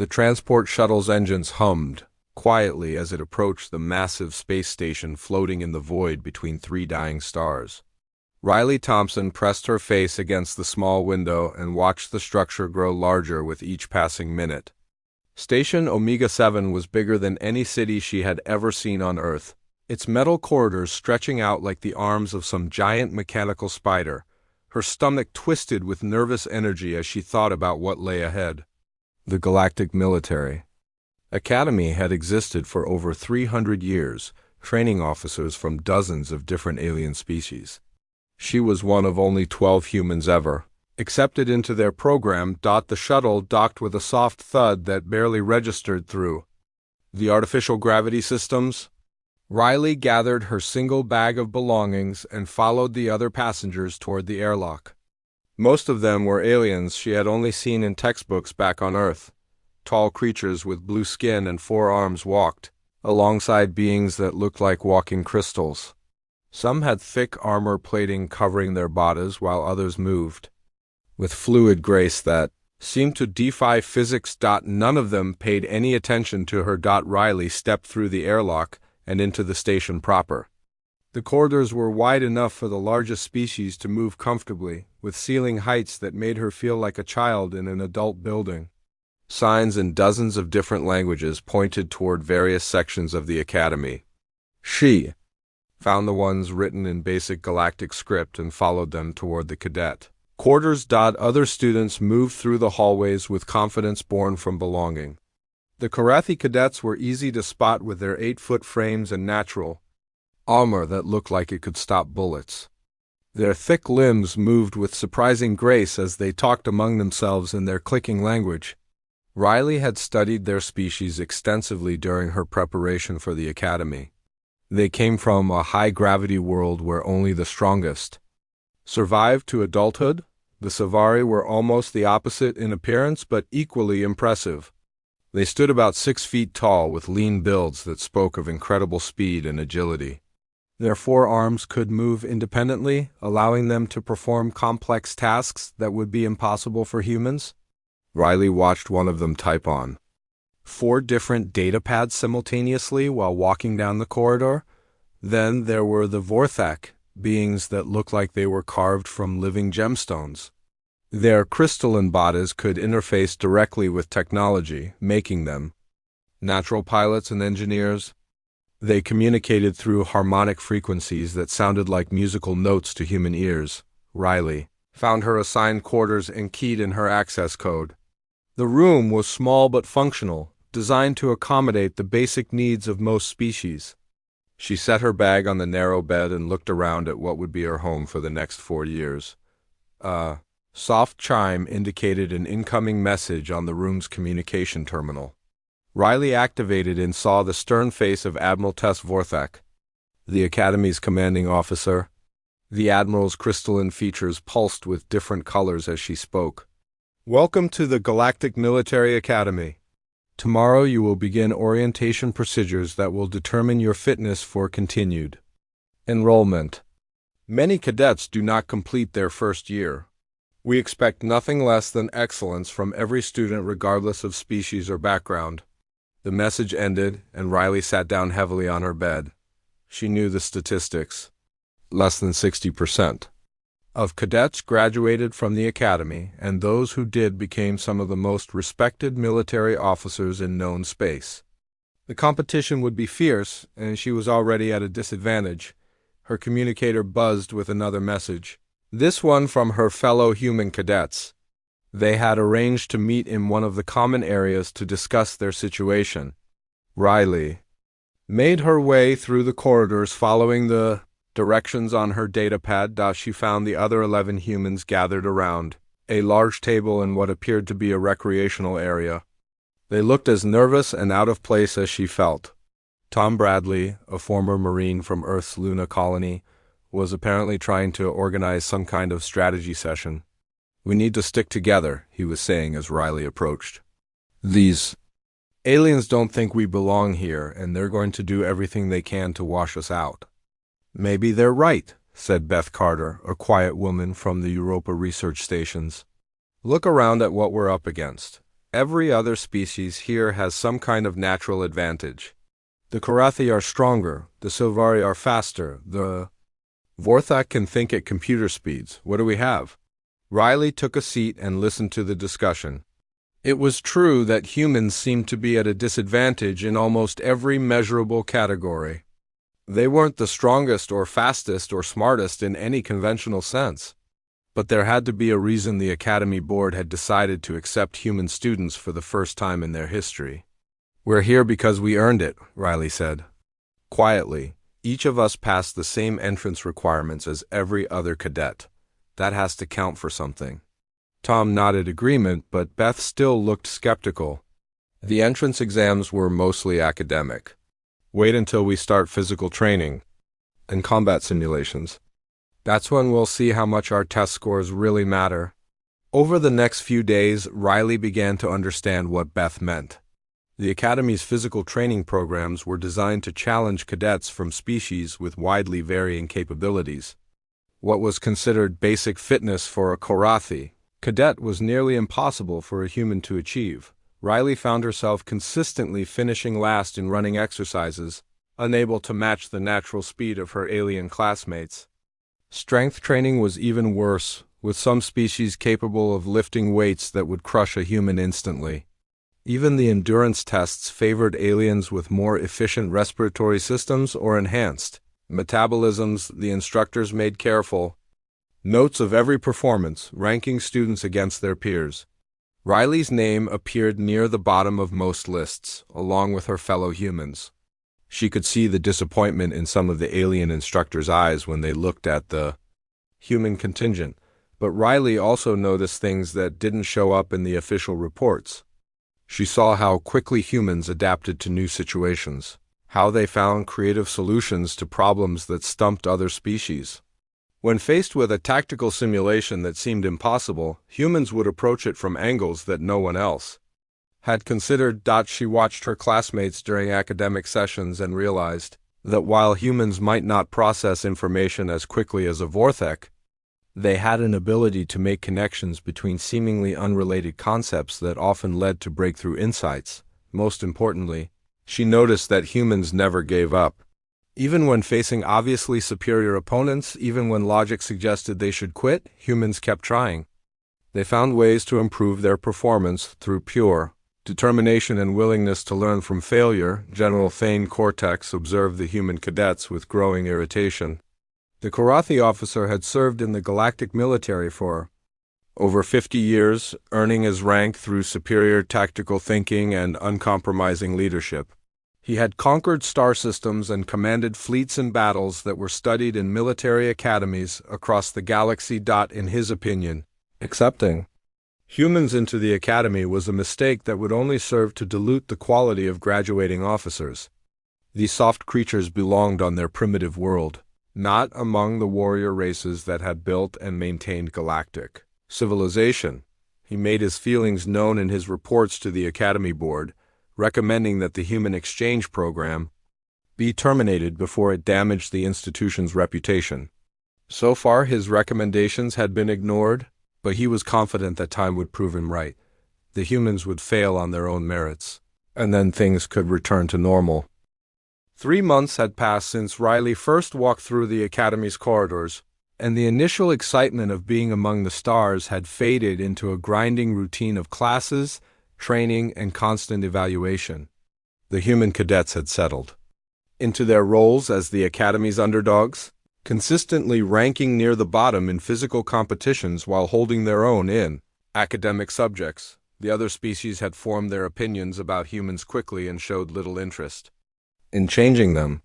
The transport shuttle's engines hummed quietly as it approached the massive space station floating in the void between three dying stars. Riley Thompson pressed her face against the small window and watched the structure grow larger with each passing minute. Station Omega-7 was bigger than any city she had ever seen on Earth, its metal corridors stretching out like the arms of some giant mechanical spider. Her stomach twisted with nervous energy as she thought about what lay ahead. The Galactic Military Academy had existed for over 300 years, training officers from dozens of different alien species. She was one of only 12 humans ever accepted into their program. The shuttle docked with a soft thud that barely registered through the artificial gravity systems. Riley gathered her single bag of belongings and followed the other passengers toward the airlock. Most of them were aliens she had only seen in textbooks back on Earth. Tall creatures with blue skin and 4 arms walked alongside beings that looked like walking crystals. Some had thick armor plating covering their bodies while others moved with fluid grace that seemed to defy physics. None of them paid any attention to her. Riley stepped through the airlock and into the station proper. The corridors were wide enough for the largest species to move comfortably, with ceiling heights that made her feel like a child in an adult building. Signs in dozens of different languages pointed toward various sections of the academy. She found the ones written in basic galactic script and followed them toward the cadet quarters. Other students moved through the hallways with confidence born from belonging. The Karathi cadets were easy to spot with their 8-foot frames and natural armor that looked like it could stop bullets. Their thick limbs moved with surprising grace as they talked among themselves in their clicking language. Riley had studied their species extensively during her preparation for the academy. They came from a high-gravity world where only the strongest survived to adulthood. The Savari were almost the opposite in appearance, but equally impressive. They stood about 6 feet tall with lean builds that spoke of incredible speed and agility. Their 4 arms could move independently, allowing them to perform complex tasks that would be impossible for humans. Riley watched one of them type on 4 different data pads simultaneously while walking down the corridor. Then there were the Vorthak, beings that looked like they were carved from living gemstones. Their crystalline bodies could interface directly with technology, making them natural pilots and engineers. They communicated through harmonic frequencies that sounded like musical notes to human ears. Riley found her assigned quarters and keyed in her access code. The room was small but functional, designed to accommodate the basic needs of most species. She set her bag on the narrow bed and looked around at what would be her home for the next 4 years. A soft chime indicated an incoming message on the room's communication terminal. Riley activated and saw the stern face of Admiral Tess Vorthak, the Academy's commanding officer. The Admiral's crystalline features pulsed with different colors as she spoke. "Welcome to the Galactic Military Academy. Tomorrow you will begin orientation procedures that will determine your fitness for continued enrollment. Many cadets do not complete their first year. We expect nothing less than excellence from every student regardless of species or background." The message ended, and Riley sat down heavily on her bed. She knew the statistics. Less than 60% of cadets graduated from the academy, and those who did became some of the most respected military officers in known space. The competition would be fierce, and she was already at a disadvantage. Her communicator buzzed with another message, this one from her fellow human cadets. They had arranged to meet in one of the common areas to discuss their situation. Riley made her way through the corridors following the directions on her datapad. She found the other 11 humans gathered around a large table in what appeared to be a recreational area. They looked as nervous and out of place as she felt. Tom Bradley, a former Marine from Earth's Luna colony, was apparently trying to organize some kind of strategy session. "We need to stick together," he was saying as Riley approached. "These aliens don't think we belong here, and they're going to do everything they can to wash us out." "Maybe they're right," said Beth Carter, a quiet woman from the Europa research stations. "Look around at what we're up against. Every other species here has some kind of natural advantage. The Korathi are stronger, the Silvari are faster, the Vorthak can think at computer speeds. What do we have? Riley took a seat and listened to the discussion. It was true that humans seemed to be at a disadvantage in almost every measurable category. They weren't the strongest or fastest or smartest in any conventional sense. But there had to be a reason the Academy Board had decided to accept human students for the first time in their history. "We're here because we earned it," Riley said. Quietly, "Each of us passed the same entrance requirements as every other cadet. That has to count for something." Tom nodded agreement, but Beth still looked skeptical. "The entrance exams were mostly academic. Wait until we start physical training and combat simulations. That's when we'll see how much our test scores really matter." Over the next few days, Riley began to understand what Beth meant. The Academy's physical training programs were designed to challenge cadets from species with widely varying capabilities. What was considered basic fitness for a Korathi cadet was nearly impossible for a human to achieve. Riley found herself consistently finishing last in running exercises, unable to match the natural speed of her alien classmates. Strength training was even worse, with some species capable of lifting weights that would crush a human instantly. Even the endurance tests favored aliens with more efficient respiratory systems or enhanced metabolisms. The instructors made careful notes of every performance, ranking students against their peers. Riley's name appeared near the bottom of most lists, along with her fellow humans. She could see the disappointment in some of the alien instructors' eyes when they looked at the human contingent, but Riley also noticed things that didn't show up in the official reports. She saw how quickly humans adapted to new situations, how they found creative solutions to problems that stumped other species. When faced with a tactical simulation that seemed impossible, humans would approach it from angles that no one else had considered. She watched her classmates during academic sessions and realized that while humans might not process information as quickly as a Vorthek, they had an ability to make connections between seemingly unrelated concepts that often led to breakthrough insights. Most importantly, she noticed that humans never gave up. Even when facing obviously superior opponents, even when logic suggested they should quit, humans kept trying. They found ways to improve their performance through pure determination and willingness to learn from failure. General Thane Cortex observed the human cadets with growing irritation. The Korathi officer had served in the galactic military for over 50 years, earning his rank through superior tactical thinking and uncompromising leadership. He had conquered star systems and commanded fleets in battles that were studied in military academies across the galaxy. In his opinion, accepting humans into the academy was a mistake that would only serve to dilute the quality of graduating officers. These soft creatures belonged on their primitive world, not among the warrior races that had built and maintained galactic civilization. He made his feelings known in his reports to the Academy Board, recommending that the human exchange program be terminated before it damaged the institution's reputation. So far, his recommendations had been ignored, but he was confident that time would prove him right. The humans would fail on their own merits, and then things could return to normal. 3 months had passed since Riley first walked through the Academy's corridors, and the initial excitement of being among the stars had faded into a grinding routine of classes, training, and constant evaluation. The human cadets had settled into their roles as the Academy's underdogs, consistently ranking near the bottom in physical competitions while holding their own in academic subjects. The other species had formed their opinions about humans quickly and showed little interest in changing them.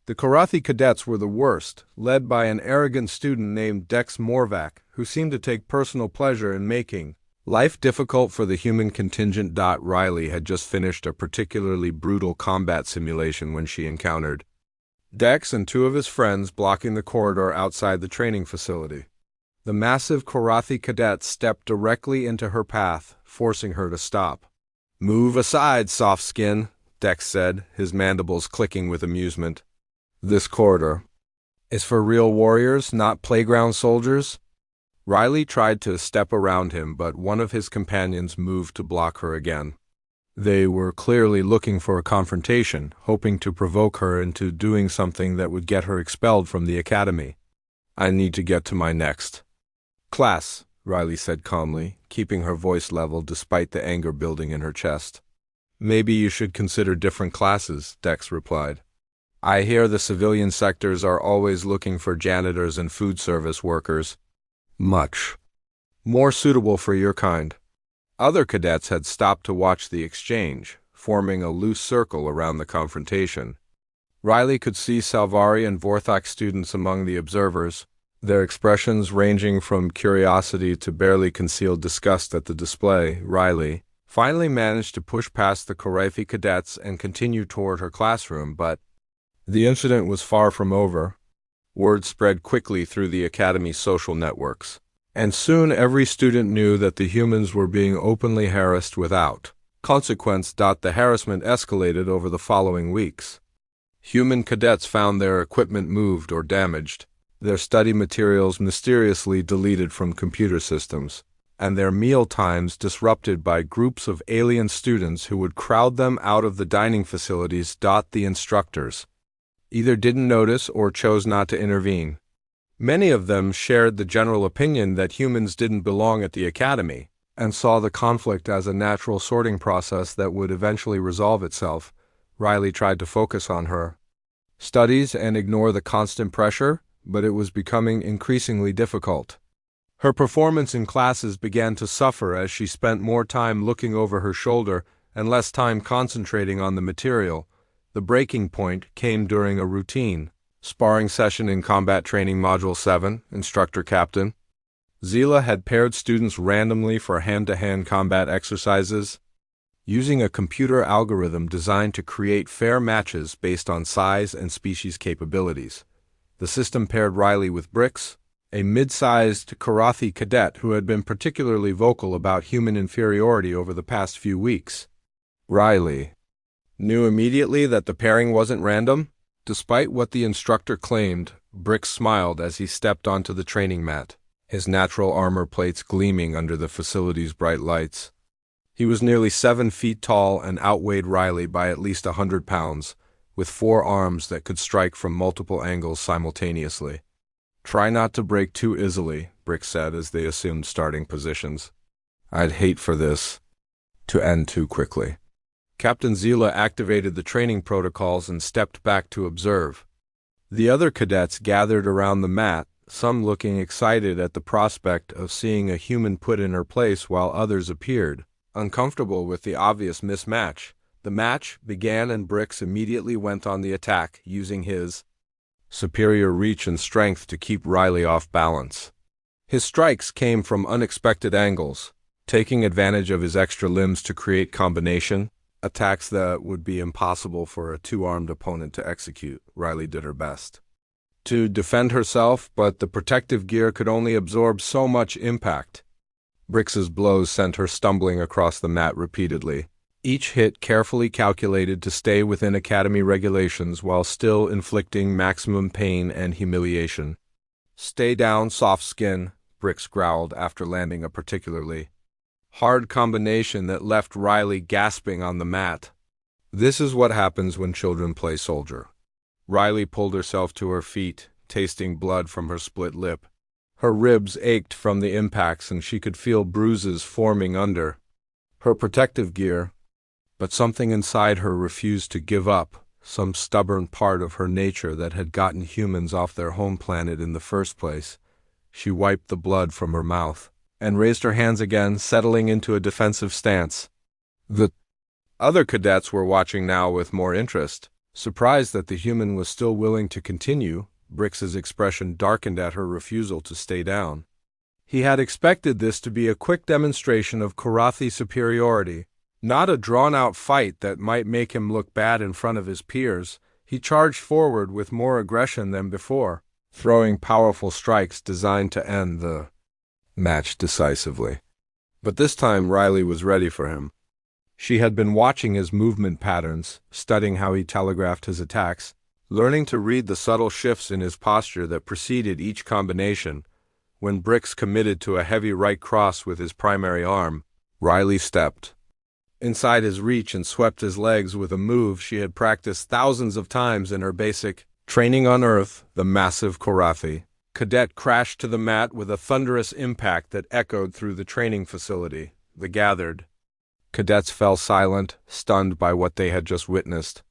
The Korathi cadets were the worst, led by an arrogant student named Dex Morvac, who seemed to take personal pleasure in making life difficult for the human contingent. Riley had just finished a particularly brutal combat simulation when she encountered Dex and 2 of his friends blocking the corridor outside the training facility. The massive Korathi cadet stepped directly into her path, forcing her to stop. "Move aside, soft skin," Dex said, his mandibles clicking with amusement. "This corridor is for real warriors, not playground soldiers." Riley tried to step around him, but one of his companions moved to block her again. They were clearly looking for a confrontation, hoping to provoke her into doing something that would get her expelled from the academy. "I need to get to my next class," Riley said calmly, keeping her voice level despite the anger building in her chest. "Maybe you should consider different classes," Dex replied. "I hear the civilian sectors are always looking for janitors and food service workers. Much more suitable for your kind." Other cadets had stopped to watch the exchange, forming a loose circle around the confrontation. Riley could see Salvari and Vorthok students among the observers, their expressions ranging from curiosity to barely concealed disgust at the display. Riley finally managed to push past the Korefi cadets and continue toward her classroom, but the incident was far from over. Word spread quickly through the Academy's social networks, and soon every student knew that the humans were being openly harassed without consequence. The harassment escalated over the following weeks. Human cadets found their equipment moved or damaged, their study materials mysteriously deleted from computer systems, and their meal times disrupted by groups of alien students who would crowd them out of the dining facilities. The instructors either didn't notice or chose not to intervene. Many of them shared the general opinion that humans didn't belong at the academy, and saw the conflict as a natural sorting process that would eventually resolve itself. Riley tried to focus on her studies and ignore the constant pressure, but it was becoming increasingly difficult. Her performance in classes began to suffer as she spent more time looking over her shoulder and less time concentrating on the material. The breaking point came during a routine sparring session in Combat Training Module 7, Instructor Captain. Zila had paired students randomly for hand-to-hand combat exercises, using a computer algorithm designed to create fair matches based on size and species capabilities. The system paired Riley with Brix, a mid-sized Karathi cadet who had been particularly vocal about human inferiority over the past few weeks. Riley knew immediately that the pairing wasn't random. Despite what the instructor claimed, Brix smiled as he stepped onto the training mat, his natural armor plates gleaming under the facility's bright lights. He was nearly 7 feet tall and outweighed Riley by at least 100 pounds, with 4 arms that could strike from multiple angles simultaneously. "Try not to break too easily," Brix said as they assumed starting positions. "I'd hate for this to end too quickly." Captain Zila activated the training protocols and stepped back to observe. The other cadets gathered around the mat, some looking excited at the prospect of seeing a human put in her place while others appeared uncomfortable with the obvious mismatch. The match began and Brix immediately went on the attack, using his superior reach and strength to keep Riley off balance. His strikes came from unexpected angles, taking advantage of his extra limbs to create combination attacks that would be impossible for a 2-armed opponent to execute. Riley did her best to defend herself, but the protective gear could only absorb so much impact. Brix's blows sent her stumbling across the mat repeatedly, each hit carefully calculated to stay within Academy regulations while still inflicting maximum pain and humiliation. "Stay down, soft skin," Brix growled after landing a particularly hard combination that left Riley gasping on the mat. This is what happens when children play soldier. Riley pulled herself to her feet, tasting blood from her split lip. Her ribs ached from the impacts and she could feel bruises forming under her protective gear. But something inside her refused to give up, some stubborn part of her nature that had gotten humans off their home planet in the first place. She wiped the blood from her mouth and raised her hands again, settling into a defensive stance. The other cadets were watching now with more interest, surprised that the human was still willing to continue. Brix's expression darkened at her refusal to stay down. He had expected this to be a quick demonstration of Karathi superiority, not a drawn-out fight that might make him look bad in front of his peers. He charged forward with more aggression than before, throwing powerful strikes designed to end the match decisively. But this time Riley was ready for him. She had been watching his movement patterns, studying how he telegraphed his attacks, learning to read the subtle shifts in his posture that preceded each combination. When Brix committed to a heavy right cross with his primary arm, Riley stepped inside his reach and swept his legs with a move she had practiced thousands of times in her basic training on Earth, the massive Korathi. Cadet crashed to the mat with a thunderous impact that echoed through the training facility. The gathered cadets fell silent, stunned by what they had just witnessed.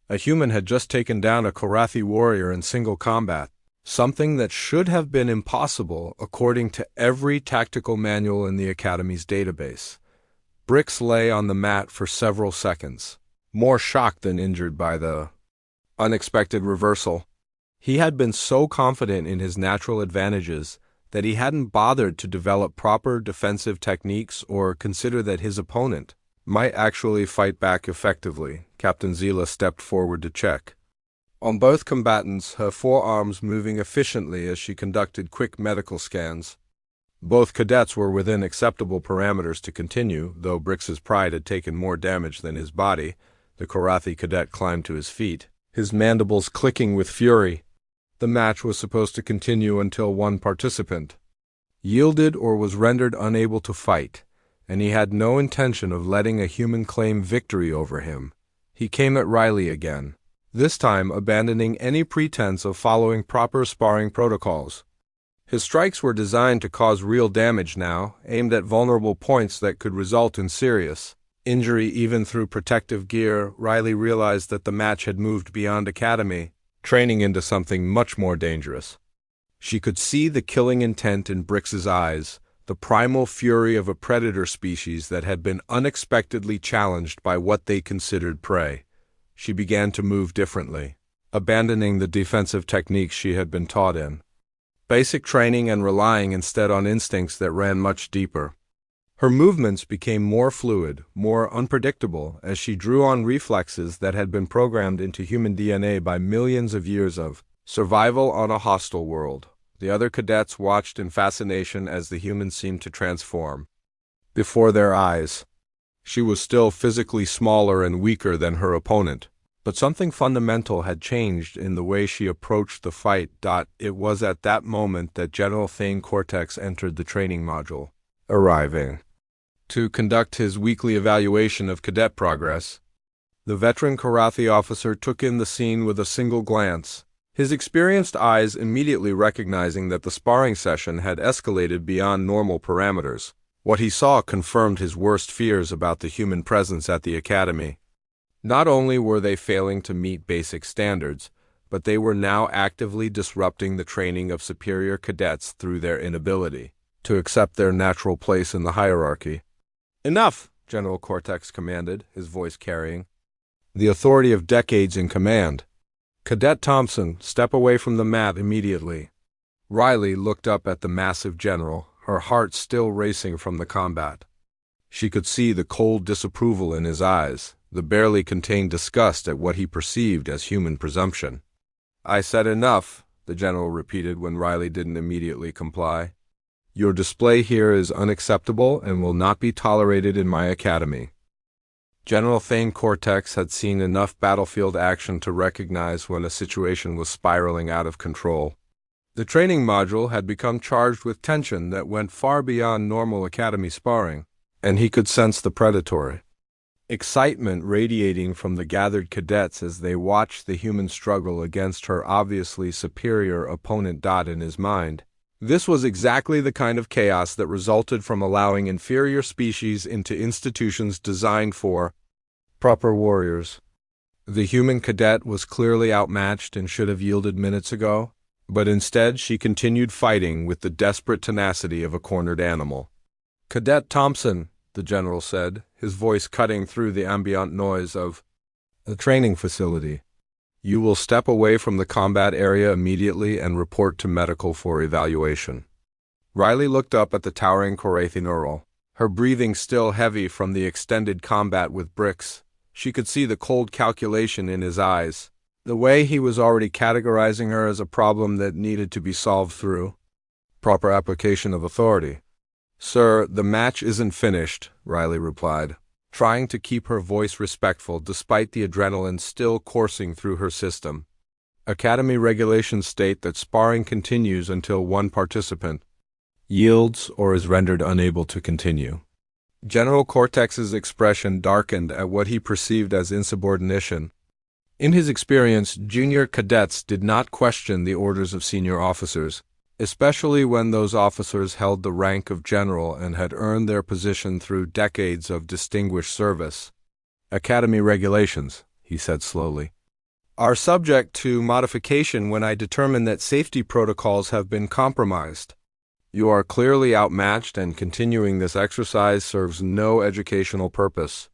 A human had just taken down a Korathi warrior in single combat, something that should have been impossible according to every tactical manual in the Academy's database. Brix lay on the mat for several seconds, more shocked than injured by the unexpected reversal. He had been so confident in his natural advantages that he hadn't bothered to develop proper defensive techniques or consider that his opponent might actually fight back effectively. Captain Zila stepped forward to check on both combatants, her forearms moving efficiently as she conducted quick medical scans. Both cadets were within acceptable parameters to continue, though Brix's pride had taken more damage than his body. The Korathi cadet climbed to his feet, his mandibles clicking with fury. The match was supposed to continue until one participant yielded or was rendered unable to fight, and he had no intention of letting a human claim victory over him. He came at Riley again, this time abandoning any pretense of following proper sparring protocols. His strikes were designed to cause real damage now, aimed at vulnerable points that could result in serious injury even through protective gear. Riley realized that the match had moved beyond Academy training into something much more dangerous. She could see the killing intent in Brix's eyes, the primal fury of a predator species that had been unexpectedly challenged by what they considered prey. She began to move differently, abandoning the defensive techniques she had been taught in basic training and relying instead on instincts that ran much deeper. Her movements became more fluid, more unpredictable, as she drew on reflexes that had been programmed into human DNA by millions of years of survival on a hostile world. The other cadets watched in fascination as the human seemed to transform before their eyes. She was still physically smaller and weaker than her opponent, but something fundamental had changed in the way she approached the fight. It was at that moment that General Thane Cortex entered the training module, arriving to conduct his weekly evaluation of cadet progress. The veteran Korathi officer took in the scene with a single glance, his experienced eyes immediately recognizing that the sparring session had escalated beyond normal parameters. What he saw confirmed his worst fears about the human presence at the Academy. Not only were they failing to meet basic standards, but they were now actively disrupting the training of superior cadets through their inability to accept their natural place in the hierarchy. "Enough!" General Cortex commanded, his voice carrying the authority of decades in command. "Cadet Thompson, step away from the mat immediately." Riley looked up at the massive general, her heart still racing from the combat. She could see the cold disapproval in his eyes, the barely contained disgust at what he perceived as human presumption. "I said enough," the general repeated when Riley didn't immediately comply. "Your display here is unacceptable and will not be tolerated in my academy." General Thane Cortex had seen enough battlefield action to recognize when a situation was spiraling out of control. The training module had become charged with tension that went far beyond normal academy sparring, and he could sense the predatory excitement radiating from the gathered cadets as they watched the human struggle against her obviously superior opponent. In his mind, this was exactly the kind of chaos that resulted from allowing inferior species into institutions designed for proper warriors. The human cadet was clearly outmatched and should have yielded minutes ago, but instead she continued fighting with the desperate tenacity of a cornered animal. "Cadet Thompson," the general said, his voice cutting through the ambient noise of the training facility. "You will step away from the combat area immediately and report to medical for evaluation." Riley looked up at the towering Korathi Neural, her breathing still heavy from the extended combat with Brix. She could see the cold calculation in his eyes, the way he was already categorizing her as a problem that needed to be solved through proper application of authority. "Sir, the match isn't finished," Riley replied, trying to keep her voice respectful despite the adrenaline still coursing through her system. "Academy regulations state that sparring continues until one participant yields, or is rendered unable to continue. General Cortex's expression darkened at what he perceived as insubordination. In his experience, junior cadets did not question the orders of senior officers, especially when those officers held the rank of general and had earned their position through decades of distinguished service. Academy regulations, he said slowly, are subject to modification when I determine that safety protocols have been compromised. You are clearly outmatched, and continuing this exercise serves no educational purpose.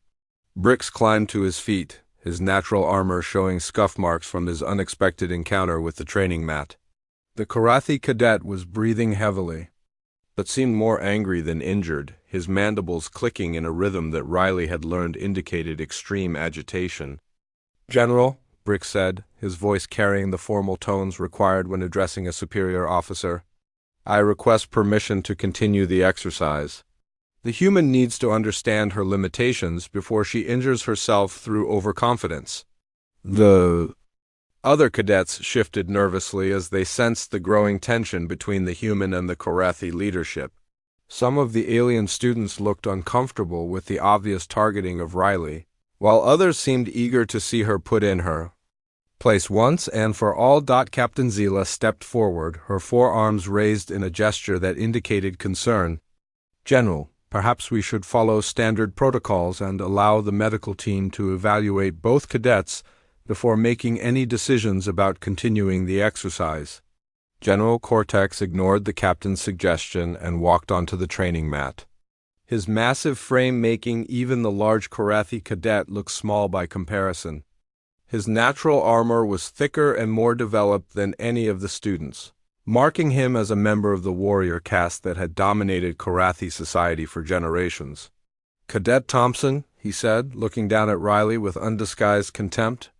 Brix climbed to his feet, his natural armor showing scuff marks from his unexpected encounter with the training mat. The Karathi cadet was breathing heavily, but seemed more angry than injured, his mandibles clicking in a rhythm that Riley had learned indicated extreme agitation. "General," Brix said, his voice carrying the formal tones required when addressing a superior officer, "I request permission to continue the exercise. The human needs to understand her limitations before she injures herself through overconfidence." The other cadets shifted nervously as they sensed the growing tension between the human and the Karathi leadership. Some of the alien students looked uncomfortable with the obvious targeting of Riley, while others seemed eager to see her put in her place once and for all. Captain Zila stepped forward, her forearms raised in a gesture that indicated concern. "General, perhaps we should follow standard protocols and allow the medical team to evaluate both cadets before making any decisions about continuing the exercise." General Cortex ignored the captain's suggestion and walked onto the training mat, his massive frame making even the large Karathi cadet look small by comparison. His natural armor was thicker and more developed than any of the students, marking him as a member of the warrior caste that had dominated Karathi society for generations. "Cadet Thompson," he said, looking down at Riley with undisguised contempt,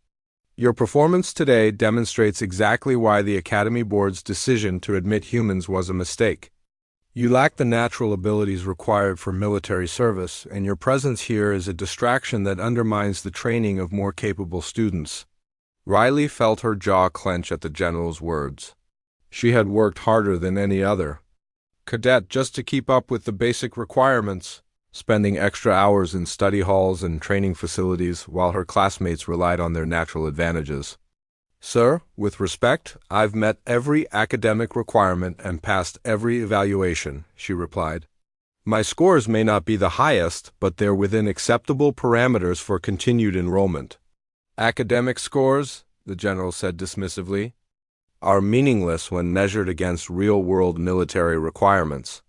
"your performance today demonstrates exactly why the Academy Board's decision to admit humans was a mistake. You lack the natural abilities required for military service, and your presence here is a distraction that undermines the training of more capable students." Riley felt her jaw clench at the general's words. She had worked harder than any other cadet just to keep up with the basic requirements, spending extra hours in study halls and training facilities while her classmates relied on their natural advantages. "Sir, with respect, I've met every academic requirement and passed every evaluation," she replied. "My scores may not be the highest, but they're within acceptable parameters for continued enrollment." "Academic scores," the general said dismissively, "are meaningless when measured against real-world military requirements.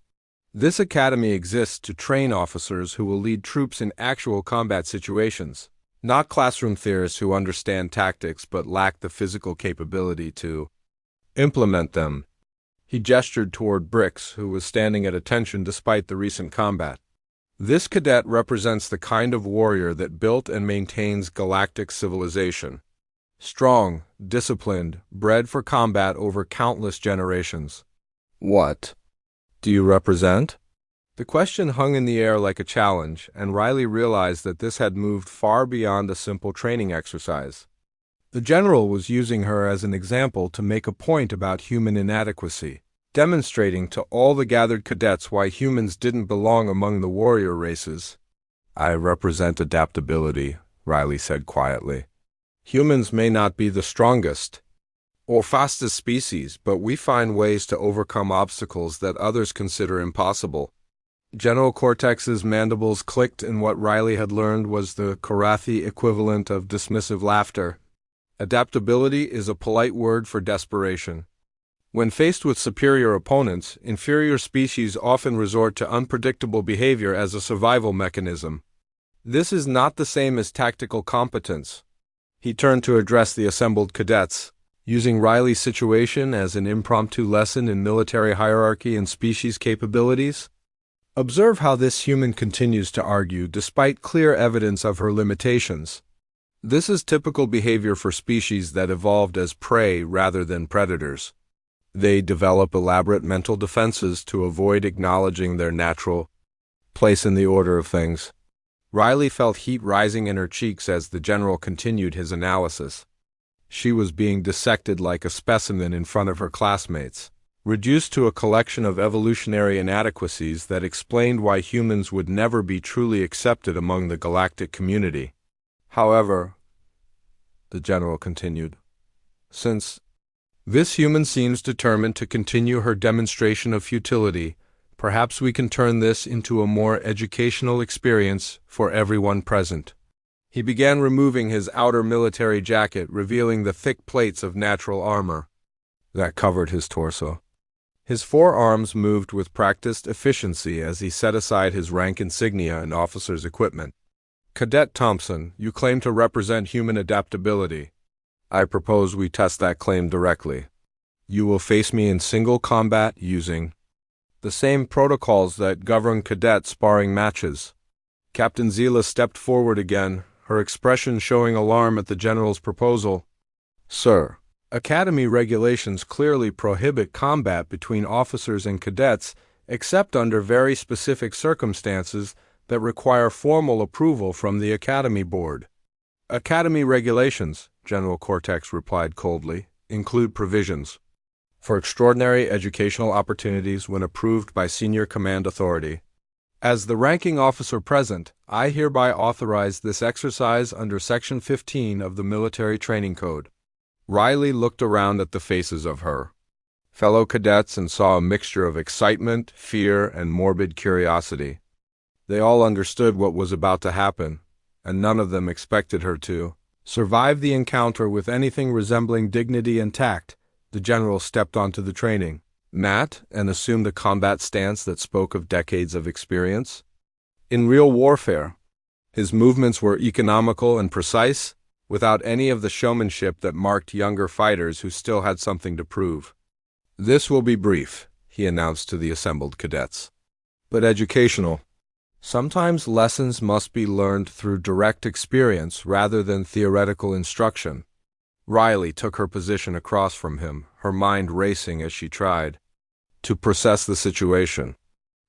This academy exists to train officers who will lead troops in actual combat situations, not classroom theorists who understand tactics but lack the physical capability to implement them." He gestured toward Brix, who was standing at attention despite the recent combat. "This cadet represents the kind of warrior that built and maintains galactic civilization. Strong, disciplined, bred for combat over countless generations." "What do you represent?" The question hung in the air like a challenge, and Riley realized that this had moved far beyond a simple training exercise. The general was using her as an example to make a point about human inadequacy, demonstrating to all the gathered cadets why humans didn't belong among the warrior races. "I represent adaptability," Riley said quietly. "Humans may not be the strongest or fastest species, but we find ways to overcome obstacles that others consider impossible." General Cortex's mandibles clicked in what Riley had learned was the Karathi equivalent of dismissive laughter. Adaptability is a polite word for desperation. When faced with superior opponents, inferior species often resort to unpredictable behavior as a survival mechanism. This is not the same as tactical competence. He turned to address the assembled cadets, using Riley's situation as an impromptu lesson in military hierarchy and species capabilities. "Observe how this human continues to argue despite clear evidence of her limitations. This is typical behavior for species that evolved as prey rather than predators. They develop elaborate mental defenses to avoid acknowledging their natural place in the order of things." Riley felt heat rising in her cheeks as the general continued his analysis. She was being dissected like a specimen in front of her classmates. reduced to a collection of evolutionary inadequacies that explained why humans would never be truly accepted among the galactic community. However, the general continued, since this human seems determined to continue her demonstration of futility, perhaps we can turn this into a more educational experience for everyone present. He began removing his outer military jacket, revealing the thick plates of natural armor that covered his torso. His forearms moved with practiced efficiency as he set aside his rank insignia and officer's equipment. Cadet Thompson, you claim to represent human adaptability. I propose we test that claim directly. You will face me in single combat using the same protocols that govern cadet sparring matches. Captain Zila stepped forward again, her expression showing alarm at the general's proposal. Sir, Academy regulations clearly prohibit combat between officers and cadets except under very specific circumstances that require formal approval from the Academy Board. Academy regulations, General Cortex replied coldly, include provisions for extraordinary educational opportunities when approved by senior command authority. As the ranking officer present, I hereby authorize this exercise under Section 15 of the Military Training Code. Riley looked around at the faces of her fellow cadets and saw a mixture of excitement, fear, and morbid curiosity. They all understood what was about to happen, and none of them expected her to survive the encounter with anything resembling dignity and tact. The general stepped onto the training mat and assumed a combat stance that spoke of decades of experience in real warfare. His movements were economical and precise, without any of the showmanship that marked younger fighters who still had something to prove. This will be brief, he announced to the assembled cadets, but educational. Sometimes lessons must be learned through direct experience rather than theoretical instruction. Riley took her position across from him, her mind racing as she tried to process the situation.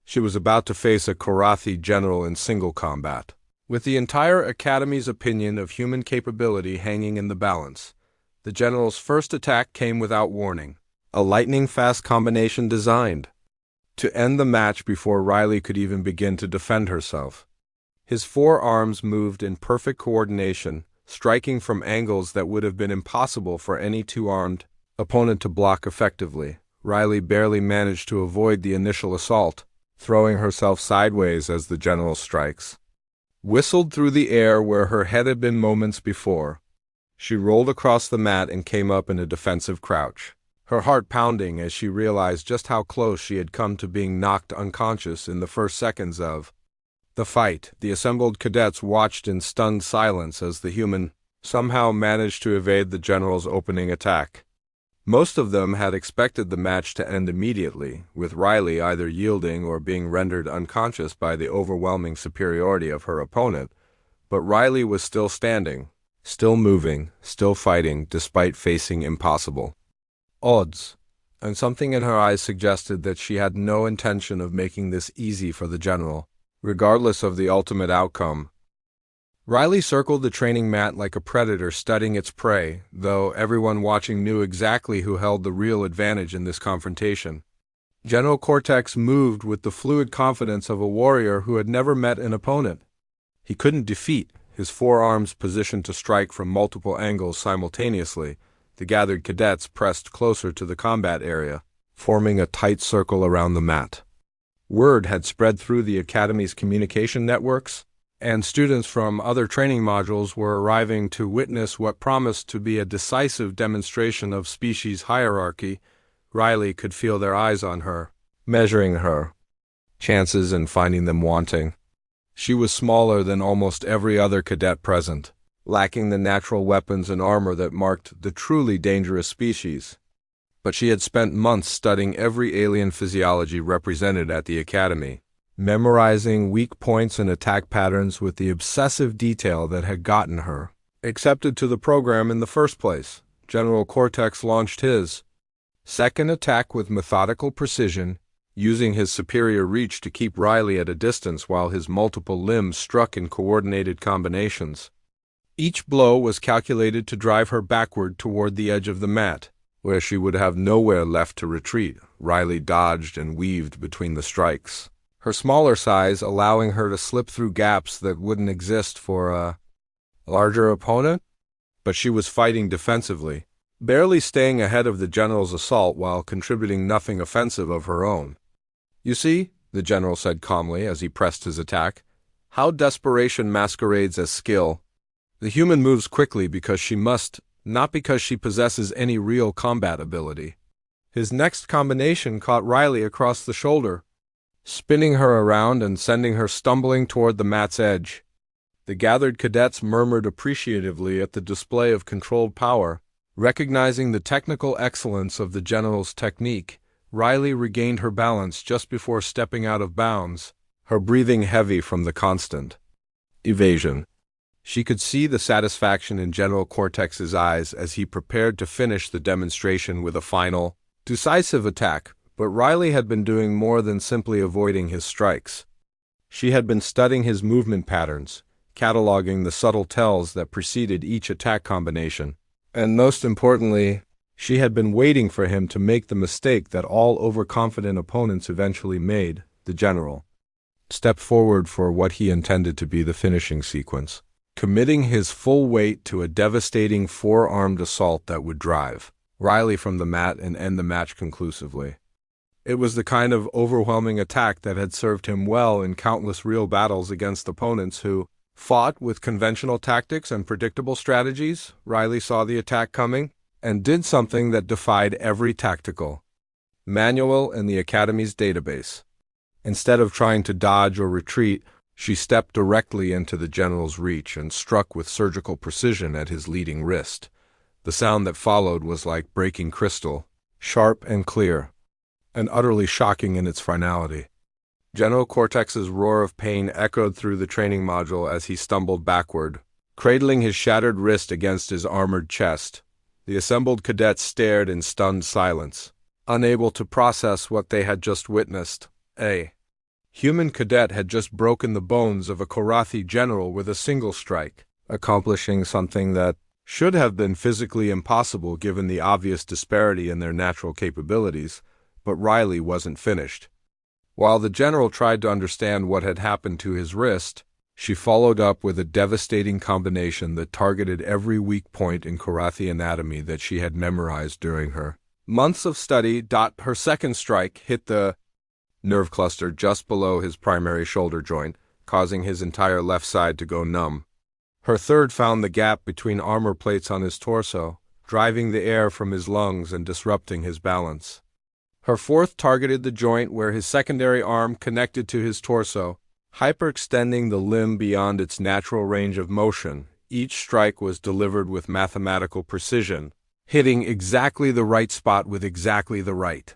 She was about to face a Korathi general in single combat, with the entire Academy's opinion of human capability hanging in the balance. The general's first attack came without warning, a lightning-fast combination designed to end the match before Riley could even begin to defend herself. His forearms moved in perfect coordination, striking from angles that would have been impossible for any two-armed opponent to block effectively. Riley barely managed to avoid the initial assault, throwing herself sideways as the general's strikes whistled through the air where her head had been moments before. She rolled across the mat and came up in a defensive crouch, her heart pounding as she realized just how close she had come to being knocked unconscious in the first seconds of the fight. The assembled cadets watched in stunned silence as the human somehow managed to evade the general's opening attack. Most of them had expected the match to end immediately, with Riley either yielding or being rendered unconscious by the overwhelming superiority of her opponent, but Riley was still standing, still moving, still fighting despite facing impossible odds, and something in her eyes suggested that she had no intention of making this easy for the general, regardless of the ultimate outcome. Riley circled the training mat like a predator studying its prey, though everyone watching knew exactly who held the real advantage in this confrontation. General Cortex moved with the fluid confidence of a warrior who had never met an opponent he couldn't defeat, his forearms positioned to strike from multiple angles simultaneously. The gathered cadets pressed closer to the combat area, forming a tight circle around the mat. Word had spread through the Academy's communication networks, and students from other training modules were arriving to witness what promised to be a decisive demonstration of species hierarchy. Riley could feel their eyes on her, measuring her chances and finding them wanting. She was smaller than almost every other cadet present, lacking the natural weapons and armor that marked the truly dangerous species. But she had spent months studying every alien physiology represented at the Academy, memorizing weak points and attack patterns with the obsessive detail that had gotten her accepted to the program in the first place. General Cortex launched his second attack with methodical precision, using his superior reach to keep Riley at a distance while his multiple limbs struck in coordinated combinations. Each blow was calculated to drive her backward toward the edge of the mat, where she would have nowhere left to retreat. Riley dodged and weaved between the strikes, her smaller size allowing her to slip through gaps that wouldn't exist for a larger opponent. But she was fighting defensively, barely staying ahead of the general's assault while contributing nothing offensive of her own. "You see," the general said calmly as he pressed his attack, "how desperation masquerades as skill. The human moves quickly because she must, not because she possesses any real combat ability." His next combination caught Riley across the shoulder, spinning her around and sending her stumbling toward the mat's edge. The gathered cadets murmured appreciatively at the display of controlled power. Recognizing the technical excellence of the general's technique, Riley regained her balance just before stepping out of bounds, her breathing heavy from the constant evasion. She could see the satisfaction in General Cortex's eyes as he prepared to finish the demonstration with a final, decisive attack, but Riley had been doing more than simply avoiding his strikes. She had been studying his movement patterns, cataloging the subtle tells that preceded each attack combination. And most importantly, she had been waiting for him to make the mistake that all overconfident opponents eventually made, the general. Step forward for what he intended to be the finishing sequence, committing his full weight to a devastating four-armed assault that would drive Riley from the mat and end the match conclusively. It was the kind of overwhelming attack that had served him well in countless real battles against opponents who fought with conventional tactics and predictable strategies. Riley saw the attack coming and did something that defied every tactical manual in the Academy's database. Instead of trying to dodge or retreat, she stepped directly into the general's reach and struck with surgical precision at his leading wrist. The sound that followed was like breaking crystal, sharp and clear, and utterly shocking in its finality. General Cortex's roar of pain echoed through the training module as he stumbled backward, cradling his shattered wrist against his armored chest. The assembled cadets stared in stunned silence, unable to process what they had just witnessed. A human cadet had just broken the bones of a Korathi general with a single strike, accomplishing something that should have been physically impossible given the obvious disparity in their natural capabilities, but Riley wasn't finished. While the general tried to understand what had happened to his wrist, she followed up with a devastating combination that targeted every weak point in Korathi anatomy that she had memorized during her months of study. Her second strike hit the nerve cluster just below his primary shoulder joint, causing his entire left side to go numb. Her third found the gap between armor plates on his torso, driving the air from his lungs and disrupting his balance. Her fourth targeted the joint where his secondary arm connected to his torso, hyperextending the limb beyond its natural range of motion. Each strike was delivered with mathematical precision, hitting exactly the right spot with exactly the right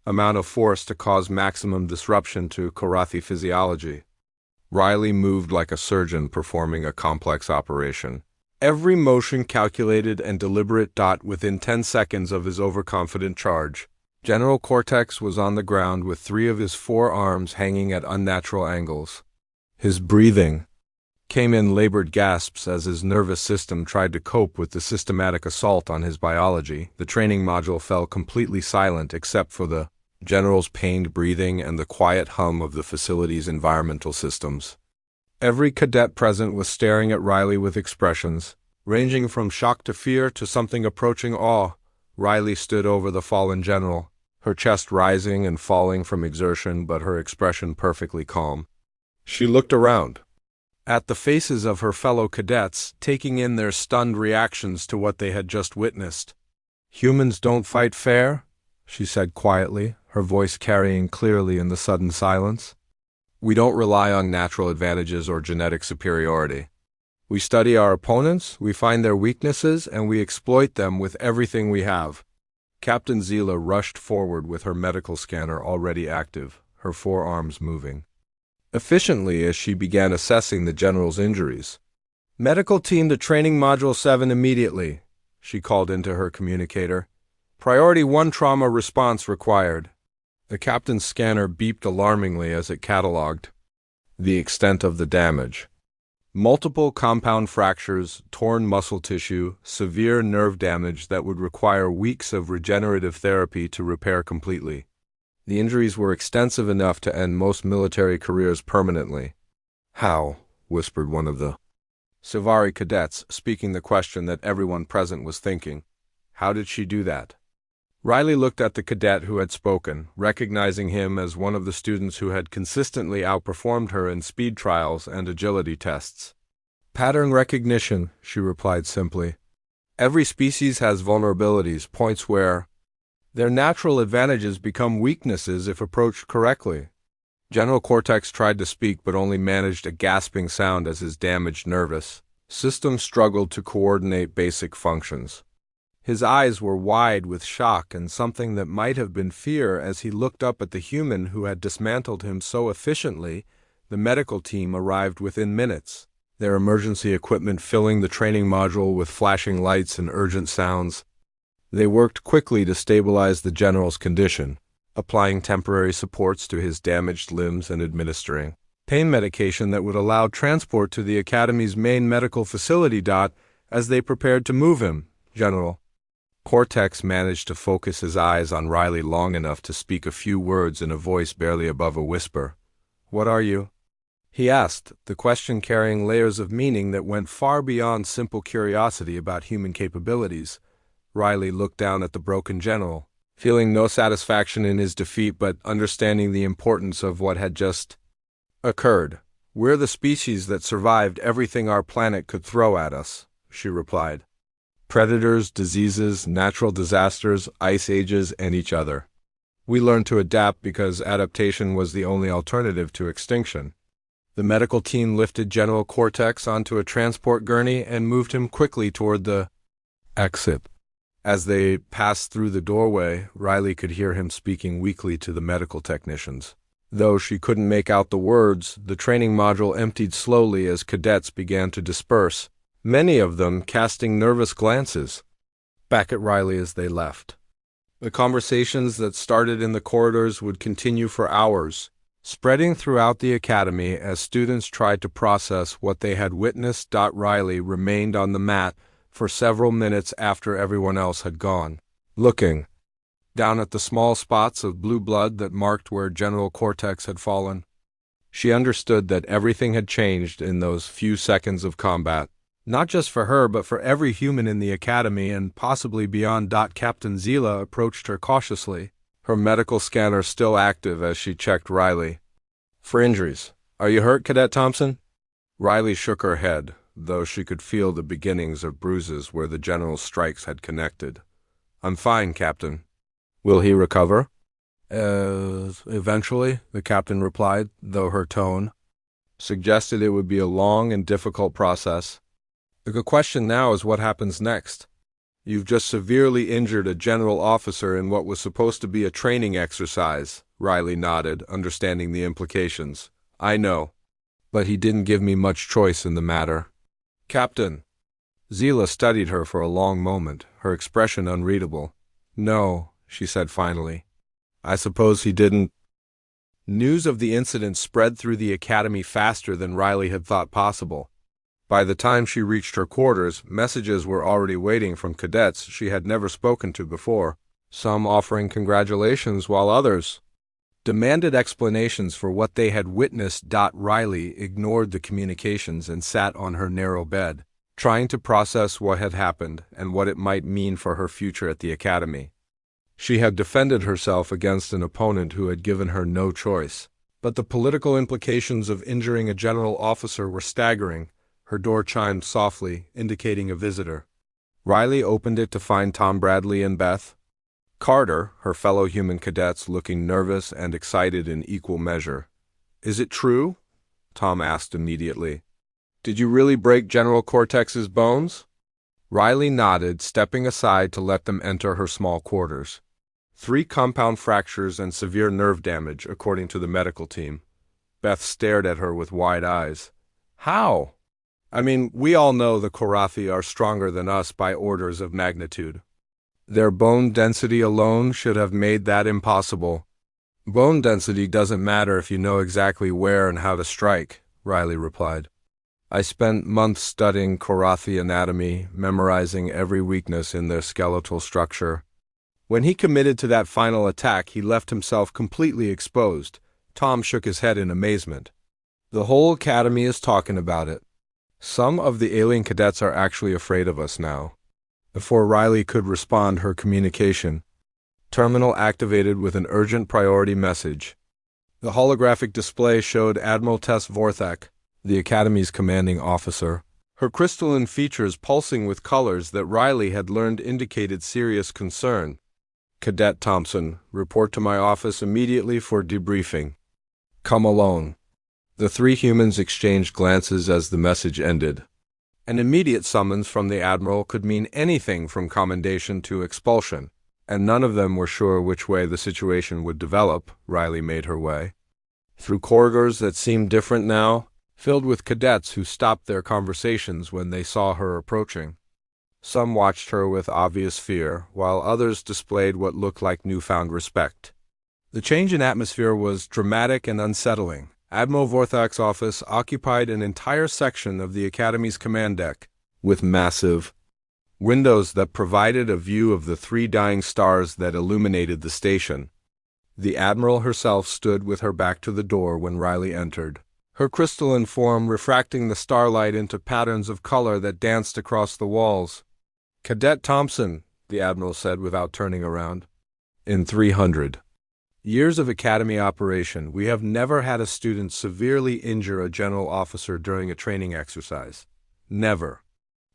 amount of force to cause maximum disruption to Korathi physiology. Riley moved like a surgeon performing a complex operation, every motion calculated and deliberate. Within 10 seconds of his overconfident charge, General Cortex was on the ground with 3 of his 4 arms hanging at unnatural angles. His breathing came in labored gasps as his nervous system tried to cope with the systematic assault on his biology. The training module fell completely silent except for the general's pained breathing and the quiet hum of the facility's environmental systems. Every cadet present was staring at Riley with expressions ranging from shock to fear to something approaching awe. Riley stood over the fallen general, her chest rising and falling from exertion, but her expression perfectly calm. She looked around at the faces of her fellow cadets, taking in their stunned reactions to what they had just witnessed. "Humans don't fight fair," she said quietly, her voice carrying clearly in the sudden silence. "We don't rely on natural advantages or genetic superiority. We study our opponents, we find their weaknesses, and we exploit them with everything we have." Captain Zila rushed forward with her medical scanner already active, her 4 arms moving efficiently as she began assessing the general's injuries. "Medical team to Training Module 7 immediately," she called into her communicator. "Priority 1 trauma response required." The captain's scanner beeped alarmingly as it cataloged the extent of the damage. Multiple compound fractures, torn muscle tissue, severe nerve damage that would require weeks of regenerative therapy to repair completely. The injuries were extensive enough to end most military careers permanently. How? Whispered one of the Silvari cadets, speaking the question that everyone present was thinking. How did she do that? Riley looked at the cadet who had spoken, recognizing him as one of the students who had consistently outperformed her in speed trials and agility tests. Pattern recognition, she replied simply. Every species has vulnerabilities, points where their natural advantages become weaknesses if approached correctly. General Cortex tried to speak but only managed a gasping sound as his damaged nervous system struggled to coordinate basic functions. His eyes were wide with shock and something that might have been fear as he looked up at the human who had dismantled him so efficiently. The medical team arrived within minutes, their emergency equipment filling the training module with flashing lights and urgent sounds. They worked quickly to stabilize the general's condition, applying temporary supports to his damaged limbs and administering pain medication that would allow transport to the Academy's main medical facility. As they prepared to move him, General Cortex managed to focus his eyes on Riley long enough to speak a few words in a voice barely above a whisper. "What are you?" he asked, the question carrying layers of meaning that went far beyond simple curiosity about human capabilities. Riley looked down at the broken general, feeling no satisfaction in his defeat but understanding the importance of what had just occurred. "We're the species that survived everything our planet could throw at us," she replied. "Predators, diseases, natural disasters, ice ages, and each other. We learned to adapt because adaptation was the only alternative to extinction." The medical team lifted General Cortex onto a transport gurney and moved him quickly toward the exit. As they passed through the doorway, Riley could hear him speaking weakly to the medical technicians. Though she couldn't make out the words, the training module emptied slowly as cadets began to disperse, many of them casting nervous glances back at Riley as they left. The conversations that started in the corridors would continue for hours, spreading throughout the academy as students tried to process what they had witnessed. Riley remained on the mat for several minutes after everyone else had gone, looking down at the small spots of blue blood that marked where General Cortex had fallen. She understood that everything had changed in those few seconds of combat, not just for her but for every human in the academy and possibly beyond. Captain Zila approached her cautiously, her medical scanner still active as she checked Riley for injuries. "Are you hurt, Cadet Thompson?" Riley shook her head, though she could feel the beginnings of bruises where the general's strikes had connected. "I'm fine, Captain." "Will he recover?" Eventually," the captain replied, though her tone suggested it would be a long and difficult process. "The question now is what happens next. You've just severely injured a general officer in what was supposed to be a training exercise." Riley nodded, understanding the implications. "I know, but he didn't give me much choice in the matter." "Captain." Zila studied her for a long moment, her expression unreadable. "No," she said finally. "I suppose he didn't." News of the incident spread through the academy faster than Riley had thought possible. By the time she reached her quarters, messages were already waiting from cadets she had never spoken to before, some offering congratulations while others demanded explanations for what they had witnessed. Riley ignored the communications and sat on her narrow bed, trying to process what had happened and what it might mean for her future at the academy. She had defended herself against an opponent who had given her no choice, but the political implications of injuring a general officer were staggering. Her door chimed softly, indicating a visitor. Riley opened it to find Tom Bradley and Beth Carter, her fellow human cadets, looking nervous and excited in equal measure. "Is it true?" Tom asked immediately. "Did you really break General Cortex's bones?" Riley nodded, stepping aside to let them enter her small quarters. 3 compound fractures and severe nerve damage, according to the medical team. Beth stared at her with wide eyes. "How?" "I mean, we all know the Korathi are stronger than us by orders of magnitude. Their bone density alone should have made that impossible." "Bone density doesn't matter if you know exactly where and how to strike," Riley replied. "I spent months studying Korathi anatomy, memorizing every weakness in their skeletal structure. When he committed to that final attack, he left himself completely exposed. Tom shook his head in amazement. The whole academy is talking about it. Some of the alien cadets are actually afraid of us now. Before Riley could respond, her communication terminal activated with an urgent priority message. The holographic display showed Admiral Tess Vorthak, the Academy's commanding officer, her crystalline features pulsing with colors that Riley had learned indicated serious concern. Cadet Thompson, report to my office immediately for debriefing. Come alone. The three humans exchanged glances as the message ended. An immediate summons from the Admiral could mean anything from commendation to expulsion, and none of them were sure which way the situation would develop. Riley made her way through corridors that seemed different now, filled with cadets who stopped their conversations when they saw her approaching. Some watched her with obvious fear, while others displayed what looked like newfound respect. The change in atmosphere was dramatic and unsettling. Admiral Vorthak's office occupied an entire section of the Academy's command deck, with massive windows that provided a view of the three dying stars that illuminated the station. The Admiral herself stood with her back to the door when Riley entered, her crystalline form refracting the starlight into patterns of color that danced across the walls. Cadet Thompson, the Admiral said without turning around. In 300 years of Academy operation, we have never had a student severely injure a general officer during a training exercise. Never.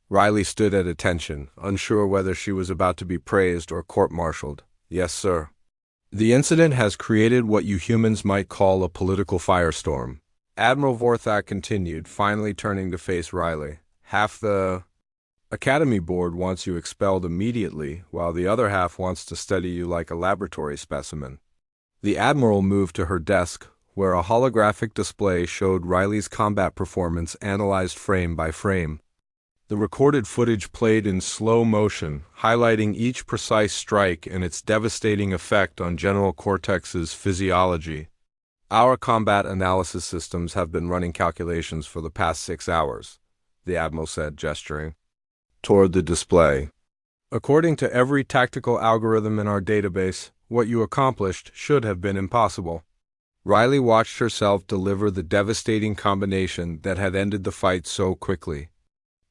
Riley stood at attention, unsure whether she was about to be praised or court-martialed. Yes, sir. The incident has created what you humans might call a political firestorm. Admiral Vorthak continued, finally turning to face Riley. Half the Academy Board wants you expelled immediately, while the other half wants to study you like a laboratory specimen. The Admiral moved to her desk, where a holographic display showed Riley's combat performance analyzed frame by frame. The recorded footage played in slow motion, highlighting each precise strike and its devastating effect on General Cortex's physiology. Our combat analysis systems have been running calculations for the past 6 hours, the Admiral said, gesturing toward the display. According to every tactical algorithm in our database, what you accomplished should have been impossible. Riley watched herself deliver the devastating combination that had ended the fight so quickly.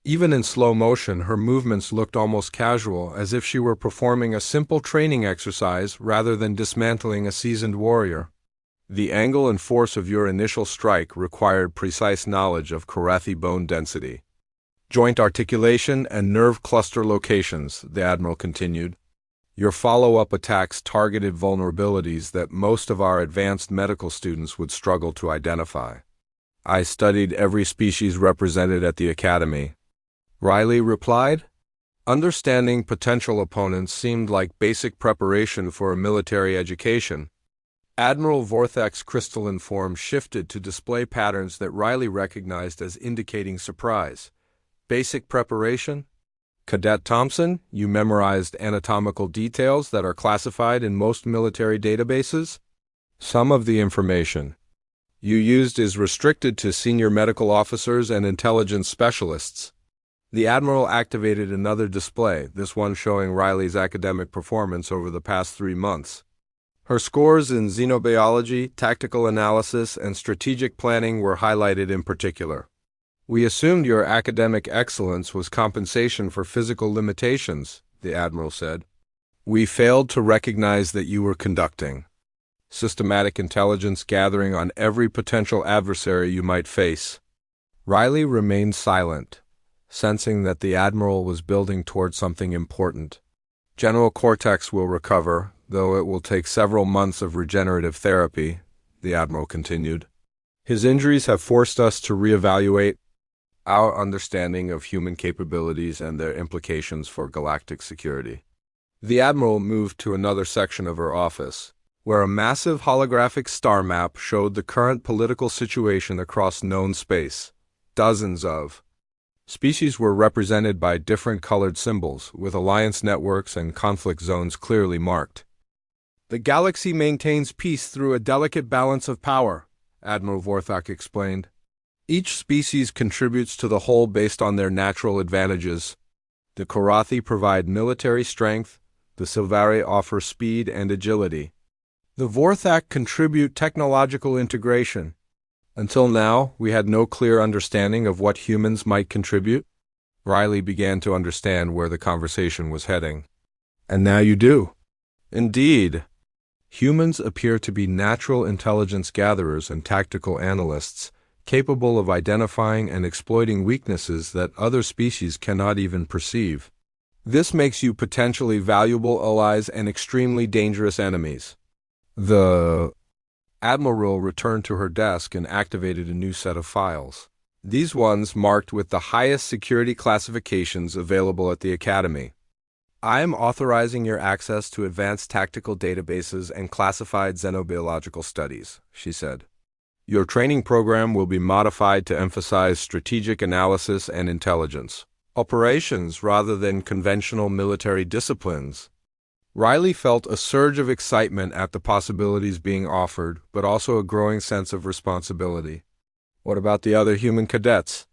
Even in slow motion, her movements looked almost casual, as if she were performing a simple training exercise rather than dismantling a seasoned warrior. The angle and force of your initial strike required precise knowledge of Karathi bone density, joint articulation, and nerve cluster locations, the Admiral continued. Your follow-up attacks targeted vulnerabilities that most of our advanced medical students would struggle to identify. I studied every species represented at the Academy, Riley replied. Understanding potential opponents seemed like basic preparation for a military education. Admiral Vorthak's crystalline form shifted to display patterns that Riley recognized as indicating surprise. Basic preparation? Cadet Thompson, you memorized anatomical details that are classified in most military databases? Some of the information you used is restricted to senior medical officers and intelligence specialists. The Admiral activated another display, this one showing Riley's academic performance over the past 3 months. Her scores in xenobiology, tactical analysis, and strategic planning were highlighted in particular. We assumed your academic excellence was compensation for physical limitations, the Admiral said. We failed to recognize that you were conducting systematic intelligence gathering on every potential adversary you might face. Riley remained silent, sensing that the Admiral was building toward something important. General Cortex will recover, though it will take several months of regenerative therapy, the Admiral continued. His injuries have forced us to reevaluate our understanding of human capabilities and their implications for galactic security. The Admiral moved to another section of her office, where a massive holographic star map showed the current political situation across known space. Dozens of species were represented by different colored symbols, with alliance networks and conflict zones clearly marked. The galaxy maintains peace through a delicate balance of power, Admiral Vorthak explained. Each species contributes to the whole based on their natural advantages. The Karathi provide military strength, The Silvari offer speed and agility. The Vorthak contribute technological integration. Until now, we had no clear understanding of what humans might contribute. Riley began to understand where the conversation was heading. And now you do. Indeed. Humans appear to be natural intelligence gatherers and tactical analysts, capable of identifying and exploiting weaknesses that other species cannot even perceive. This makes you potentially valuable allies and extremely dangerous enemies. The Admiral returned to her desk and activated a new set of files. These ones marked with the highest security classifications available at the Academy. I am authorizing your access to advanced tactical databases and classified xenobiological studies, she said. Your training program will be modified to emphasize strategic analysis and intelligence operations rather than conventional military disciplines. Riley felt a surge of excitement at the possibilities being offered, but also a growing sense of responsibility. What about the other human cadets?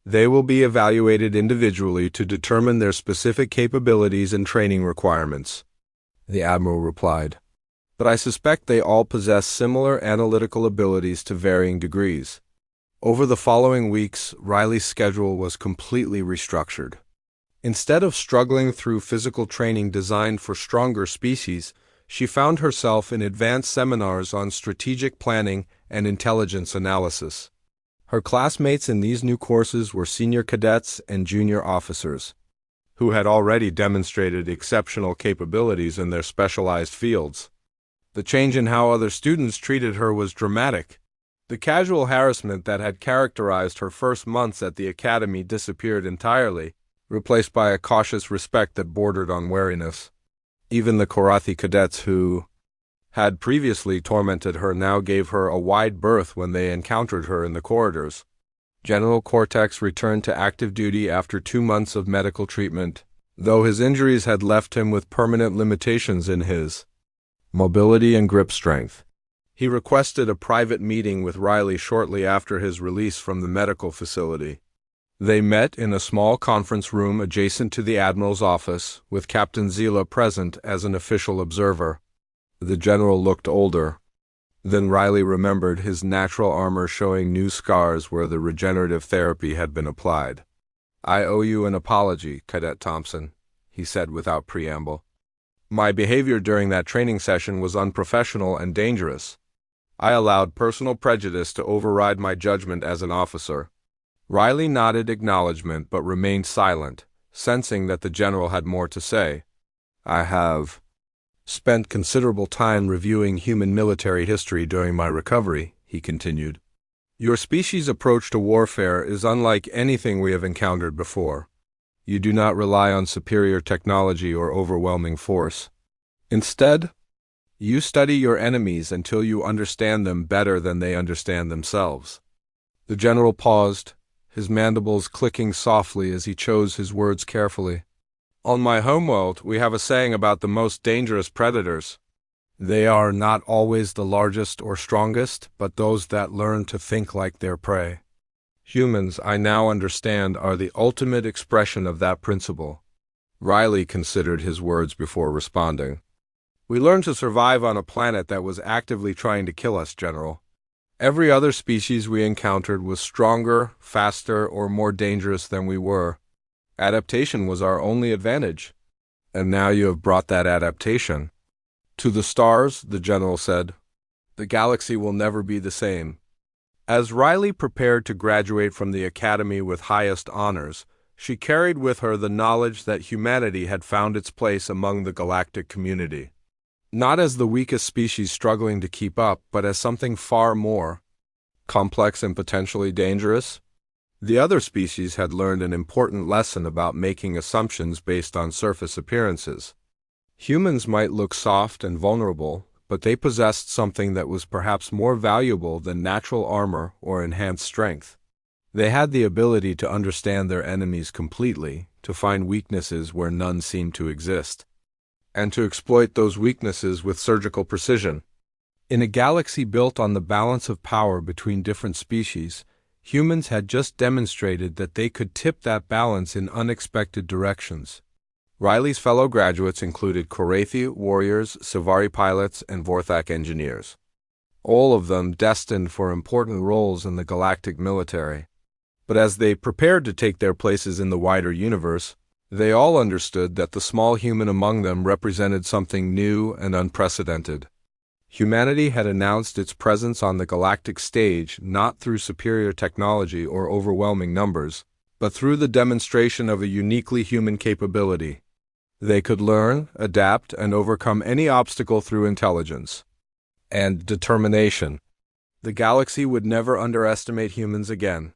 They will be evaluated individually to determine their specific capabilities and training requirements, the Admiral replied. But I suspect they all possess similar analytical abilities to varying degrees. Over the following weeks, Riley's schedule was completely restructured. Instead of struggling through physical training designed for stronger species, she found herself in advanced seminars on strategic planning and intelligence analysis. Her classmates in these new courses were senior cadets and junior officers, who had already demonstrated exceptional capabilities in their specialized fields. The change in how other students treated her was dramatic. The casual harassment that had characterized her first months at the Academy disappeared entirely, replaced by a cautious respect that bordered on wariness. Even the Korathi cadets who had previously tormented her now gave her a wide berth when they encountered her in the corridors. General Cortex returned to active duty after 2 months of medical treatment, though his injuries had left him with permanent limitations in his mobility and grip strength. He requested a private meeting with Riley shortly after his release from the medical facility. They met in a small conference room adjacent to the Admiral's office, with Captain Zila present as an official observer. The general looked older. Then Riley remembered his natural armor showing new scars where the regenerative therapy had been applied. I owe you an apology, Cadet Thompson, he said without preamble. My behavior during that training session was unprofessional and dangerous. I allowed personal prejudice to override my judgment as an officer. Riley nodded acknowledgment but remained silent, sensing that the general had more to say. I have spent considerable time reviewing human military history during my recovery, he continued. Your species' approach to warfare is unlike anything we have encountered before. You do not rely on superior technology or overwhelming force. Instead, you study your enemies until you understand them better than they understand themselves. The general paused, his mandibles clicking softly as he chose his words carefully. On my homeworld, we have a saying about the most dangerous predators. They are not always the largest or strongest, but those that learn to think like their prey. Humans, I now understand, are the ultimate expression of that principle. Riley considered his words before responding. We learned to survive on a planet that was actively trying to kill us, General. Every other species we encountered was stronger, faster, or more dangerous than we were. Adaptation was our only advantage. And now you have brought that adaptation to the stars, the general said. The galaxy will never be the same. As Riley prepared to graduate from the Academy with highest honors, she carried with her the knowledge that humanity had found its place among the galactic community. Not as the weakest species struggling to keep up, but as something far more complex and potentially dangerous. The other species had learned an important lesson about making assumptions based on surface appearances. Humans might look soft and vulnerable, but they possessed something that was perhaps more valuable than natural armor or enhanced strength. They had the ability to understand their enemies completely, to find weaknesses where none seemed to exist, and to exploit those weaknesses with surgical precision. In a galaxy built on the balance of power between different species, humans had just demonstrated that they could tip that balance in unexpected directions. Riley's fellow graduates included Korathi warriors, Sivari pilots, and Vorthak engineers, all of them destined for important roles in the galactic military. But as they prepared to take their places in the wider universe, they all understood that the small human among them represented something new and unprecedented. Humanity had announced its presence on the galactic stage not through superior technology or overwhelming numbers, but through the demonstration of a uniquely human capability. They could learn, adapt, and overcome any obstacle through intelligence and determination. The galaxy would never underestimate humans again.